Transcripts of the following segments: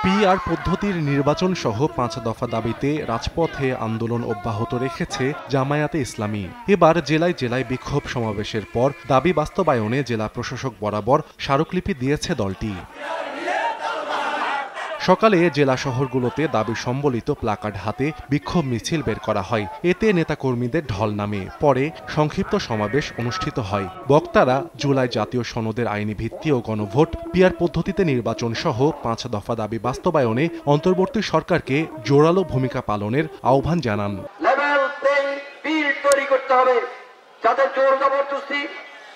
PR পদ্ধতির নির্বাচন সহ ৫ দফা দাবিতে রাজপথে আন্দোলন অব্যাহত রেখেছে জামায়াতে ইসলামী। এবার জেলায় জেলায় বিক্ষোভ সমাবেশের পর দাবি বাস্তবায়নে জেলা প্রশাসক বরাবর স্মারকলিপি দিয়েছে দলটি। সকালে জেলা শহরগুলোতে দাবি সম্বলিত প্লাকার্ড হাতে বিক্ষোভ মিছিল বের করা হয়। এতে নেতাকর্মীদের ঢল নামে। পরে সংক্ষিপ্ত সমাবেশ অনুষ্ঠিত হয়। বক্তারা জুলাই জাতীয় সনদের আইনি ভিত্তি ও গণভোট, পিআর পদ্ধতিতে নির্বাচন সহ ৫ দফা দাবি বাস্তবায়নে অন্তর্বর্তী সরকারকে জোরালো ভূমিকা পালনের আহ্বান জানান। লেভেল প্লেইং ফিল্ড তৈরি করতে হবে, যাতে জোর জবরদস্তি,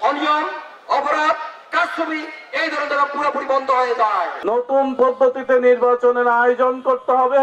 অনিয়ম, অপরাধ, কারচুপি এই ধরনের পুরোপুরি বন্ধ হয়ে যায়। নতুন পদ্ধতিতে নির্বাচনের আয়োজন করতে হবে।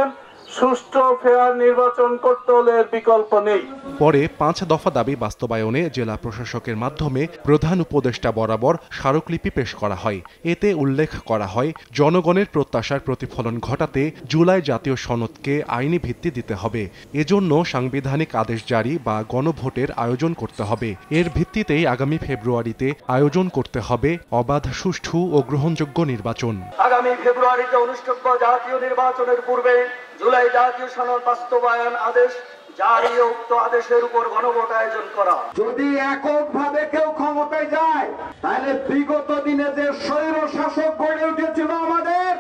সুষ্ঠু ফেয়ার নির্বাচন করতে হলে বিকল্প নেই। পরে ৫ দফা দাবি বাস্তবায়নে জেলা প্রশাসকের মাধ্যমে প্রধান উপদেষ্টা বরাবর স্মারকলিপি পেশ করা হয়। এতে উল্লেখ করা হয়, জনগণের প্রত্যাশার প্রতিফলন ঘটাতে জুলাই জাতীয় সনদকে আইনি ভিত্তি দিতে হবে। এজন্য সাংবিধানিক আদেশ জারি বা গণভোটের আয়োজন করতে হবে। এর ভিত্তিতেই আগামী ফেব্রুয়ারিতে আয়োজন করতে হবে অবাধ, সুষ্ঠু ও গ্রহণযোগ্য নির্বাচন। আগামী ফেব্রুয়ারিতে অনুষ্ঠিত জাতীয় নির্বাচনের পূর্বে জুলাই জাতীয় সনদ বাস্তবায়ন আদেশ জারি ও উক্ত আদেশের উপর গণভোট আয়োজন করা। যদি এককভাবে কেউ ক্ষমতায় যায়, তাহলে বিগত দিনে যে স্বৈর শাসক গড়ে উঠেছিল আমাদের,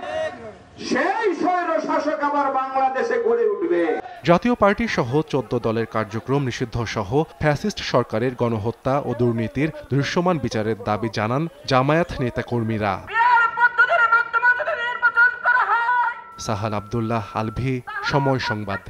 সেই স্বৈর শাসক আবার বাংলাদেশে গড়ে উঠবে। জাতীয় পার্টি সহ ১৪ দলের কার্যক্রম নিষিদ্ধ সহ ফ্যাসিস্ট সরকারের গণহত্যা ও দুর্নীতির দৃশ্যমান বিচারের দাবি জানান জামায়াত নেতাকর্মীরা। সাহাল আব্দুল্লাহ, আলভি, সময় সংবাদ।